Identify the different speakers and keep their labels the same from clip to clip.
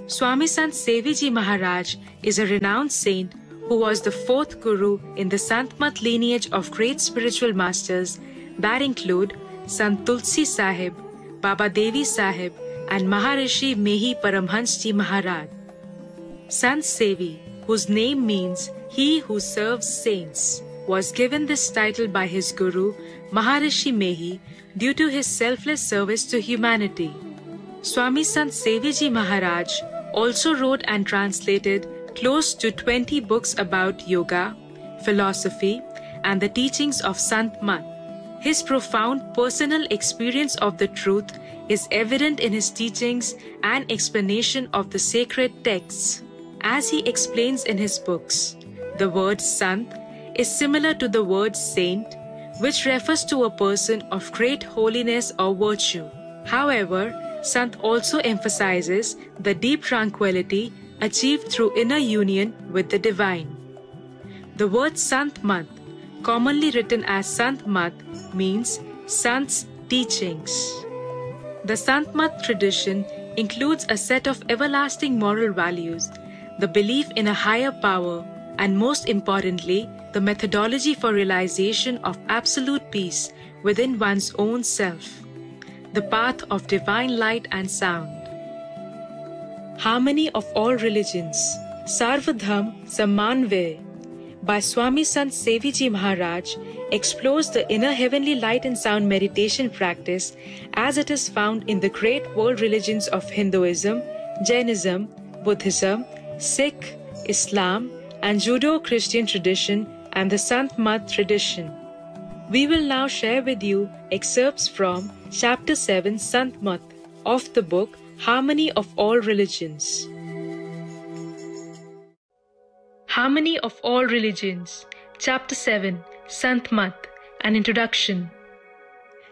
Speaker 1: Swami Sant Seviji Maharaj is a renowned saint who was the fourth guru in the Sant Mat lineage of great spiritual masters that include Sant Tulsi Sahib, Baba Devi Sahib, and Maharishi Mehi Paramhans Ji Maharaj. Sant Sevi, whose name means he who serves saints, was given this title by his guru Maharishi Mehi due to his selfless service to humanity. Swami Sant Seviji Maharaj also wrote and translated close to 20 books about yoga, philosophy, and the teachings of Sant Mat. His profound personal experience of the truth is evident in his teachings and explanation of the sacred texts. As he explains in his books, the word Sant is similar to the word saint, which refers to a person of great holiness or virtue. However, Sant also emphasizes the deep tranquility achieved through inner union with the divine. The word Sant Mat, commonly written as Sant Mat, means Sant's teachings. The Sant Mat tradition includes a set of everlasting moral values, the belief in a higher power, and most importantly, the methodology for realization of absolute peace within one's own self. The path of divine light and sound. Harmony of all religions, Sarvadham Sammanvay, by Swami Sant Seviji Maharaj, explores the inner heavenly light and sound meditation practice as it is found in the great world religions of Hinduism, Jainism, Buddhism, Sikh, Islam, and Judeo-Christian tradition and the Sant Mat tradition. We will now share with you excerpts from Chapter 7 Sant Mat of the book Harmony of All Religions. Harmony of All Religions, Chapter 7 Sant Mat, an introduction.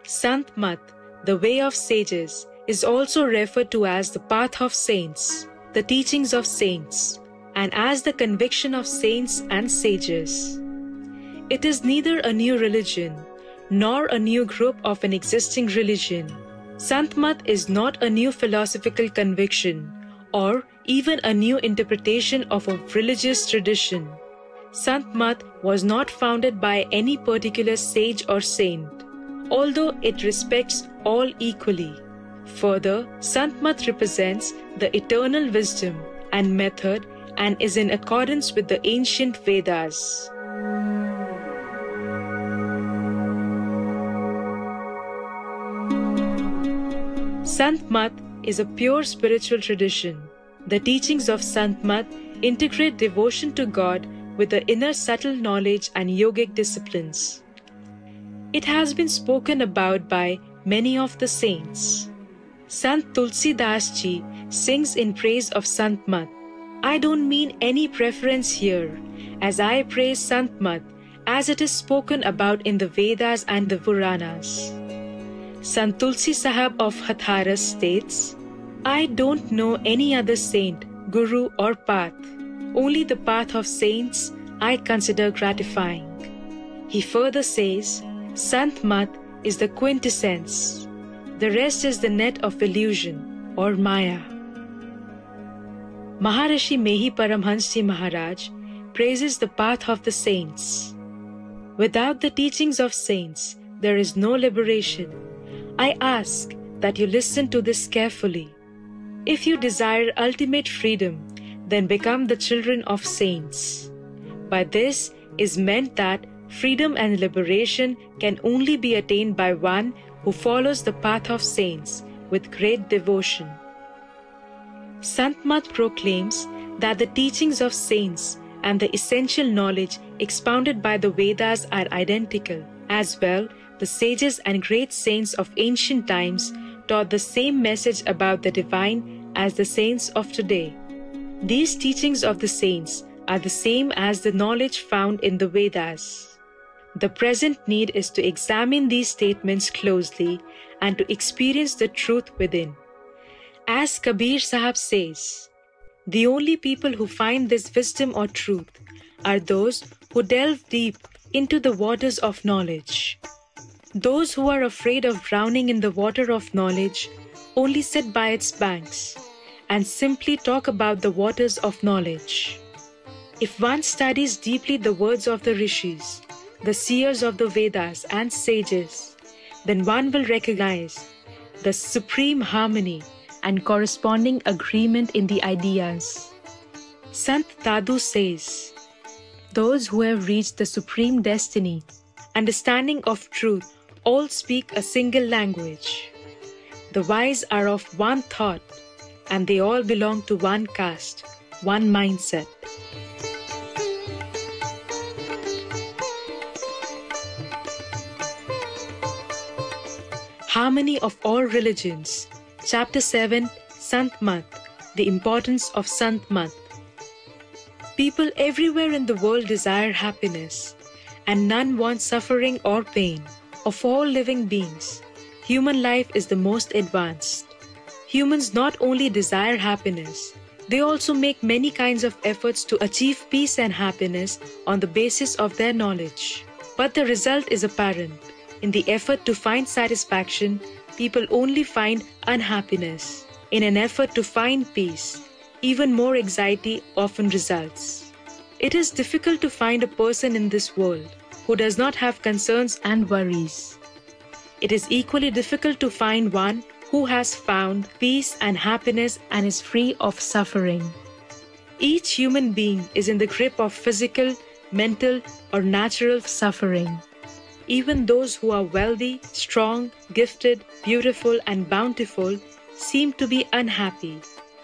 Speaker 1: Sant Mat, the way of sages, is also referred to as the path of saints, the teachings of saints, and as the conviction of saints and sages. It is neither a new religion nor a new group of an existing religion. Sant Mat is not a new philosophical conviction or even a new interpretation of a religious tradition. Sant Mat was not founded by any particular sage or saint, although it respects all equally. Further, Sant Mat represents the eternal wisdom and method and is in accordance with the ancient Vedas. Sant Mat is a pure spiritual tradition. The teachings of Sant Mat integrate devotion to God with the inner subtle knowledge and yogic disciplines. It has been spoken about by many of the saints. Sant Tulsi Das Ji sings in praise of Sant Mat. I don't mean any preference here, as I praise Sant Mat as it is spoken about in the Vedas and the Puranas. Sant Tulsi Sahib of Hatharas states, I don't know any other saint, guru or path. Only the path of saints I consider gratifying. He further says, Sant Mat is the quintessence. The rest is the net of illusion or Maya. Maharishi Mehi Paramhans Ji Maharaj praises the path of the saints. Without the teachings of saints, there is no liberation. I ask that you listen to this carefully. If you desire ultimate freedom, then become the children of saints. By this is meant that freedom and liberation can only be attained by one who follows the path of saints with great devotion. Sant Mat proclaims that the teachings of saints and the essential knowledge expounded by the Vedas are identical. As well, the sages and great saints of ancient times taught the same message about the divine as the saints of today. These teachings of the saints are the same as the knowledge found in the Vedas. The present need is to examine these statements closely and to experience the truth within. As Kabir Sahib says, the only people who find this wisdom or truth are those who delve deep into the waters of knowledge. Those who are afraid of drowning in the water of knowledge only sit by its banks and simply talk about the waters of knowledge. If one studies deeply the words of the rishis, the seers of the Vedas and sages, then one will recognize the supreme harmony and corresponding agreement in the ideas. Sant Dadu says, those who have reached the supreme destiny, understanding of truth, all speak a single language. The wise are of one thought, and they all belong to one caste, one mindset. Harmony of all religions. Chapter 7, Sant Mat, the importance of Sant Mat. People everywhere in the world desire happiness, and none want suffering or pain. Of all living beings, human life is the most advanced. Humans not only desire happiness, they also make many kinds of efforts to achieve peace and happiness on the basis of their knowledge. But the result is apparent. In the effort to find satisfaction, people only find unhappiness. In an effort to find peace, even more anxiety often results. It is difficult to find a person in this world who does not have concerns and worries. It is equally difficult to find one who has found peace and happiness and is free of suffering. Each human being is in the grip of physical, mental, or natural suffering. Even those who are wealthy, strong, gifted, beautiful, and bountiful seem to be unhappy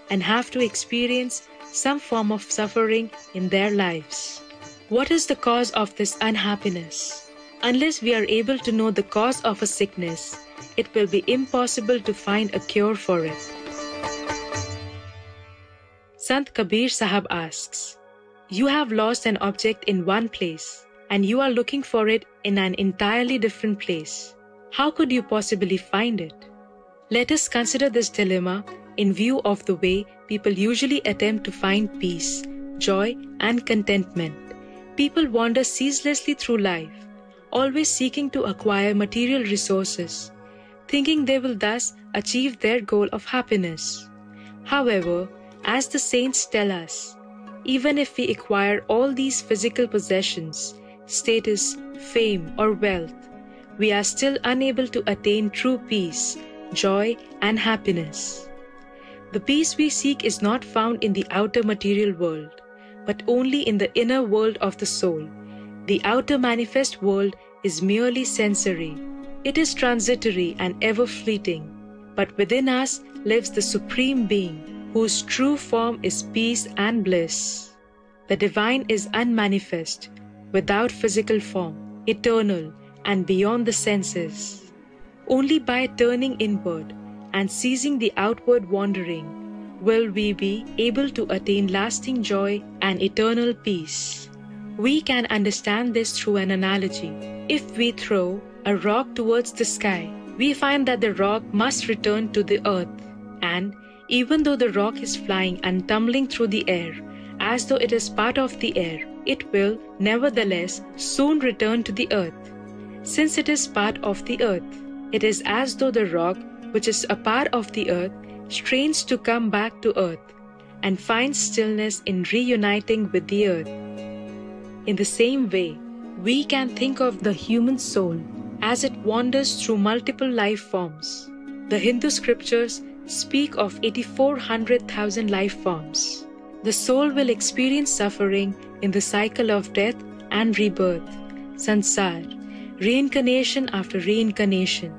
Speaker 1: and have to experience some form of suffering in their lives. What is the cause of this unhappiness? Unless we are able to know the cause of a sickness, it will be impossible to find a cure for it. Sant Kabir Sahab asks, you have lost an object in one place, and you are looking for it in an entirely different place. How could you possibly find it? Let us consider this dilemma in view of the way people usually attempt to find peace, joy, and contentment. People wander ceaselessly through life, always seeking to acquire material resources, thinking they will thus achieve their goal of happiness. However, as the saints tell us, even if we acquire all these physical possessions, status, fame, or wealth, we are still unable to attain true peace, joy, and happiness. The peace we seek is not found in the outer material world, but only in the inner world of the soul. The outer manifest world is merely sensory. It is transitory and ever fleeting, but within us lives the Supreme Being, whose true form is peace and bliss. The divine is unmanifest, without physical form, eternal, and beyond the senses. Only by turning inward and ceasing the outward wandering will we be able to attain lasting joy and eternal peace. We can understand this through an analogy. If we throw a rock towards the sky, we find that the rock must return to the earth, and even though the rock is flying and tumbling through the air, as though it is part of the air, it will, nevertheless, soon return to the earth. Since it is part of the earth, it is as though the rock, which is a part of the earth, strains to come back to earth and finds stillness in reuniting with the earth. In the same way, we can think of the human soul as it wanders through multiple life forms. The Hindu scriptures speak of 84,000 life forms. The soul will experience suffering in the cycle of death and rebirth, sansar, reincarnation after reincarnation,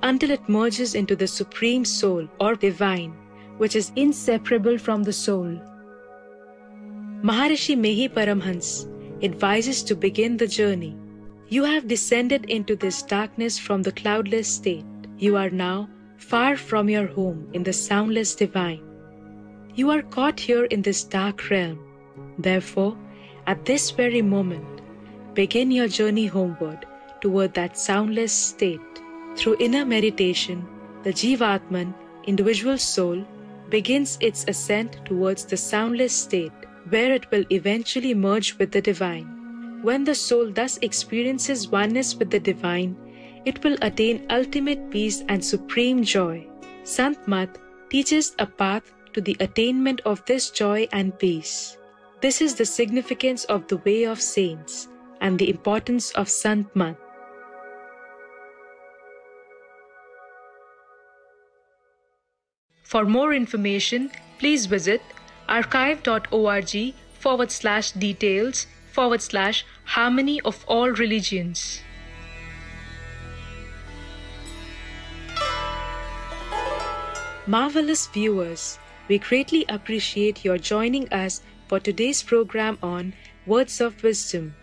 Speaker 1: until it merges into the Supreme Soul or Divine, which is inseparable from the soul. Maharishi Mehi Paramhans advises to begin the journey. You have descended into this darkness from the cloudless state. You are now far from your home in the soundless divine. You are caught here in this dark realm. Therefore, at this very moment, begin your journey homeward toward that soundless state. Through inner meditation, the Jivatman, individual soul, begins its ascent towards the soundless state, where it will eventually merge with the divine. When the soul thus experiences oneness with the divine, it will attain ultimate peace and supreme joy. Sant Mat teaches a path to the attainment of this joy and peace. This is the significance of the way of saints and the importance of Sant Mat. For more information, please visit archive.org/details/harmony of all religions. Marvelous viewers, we greatly appreciate your joining us for today's program on Words of Wisdom.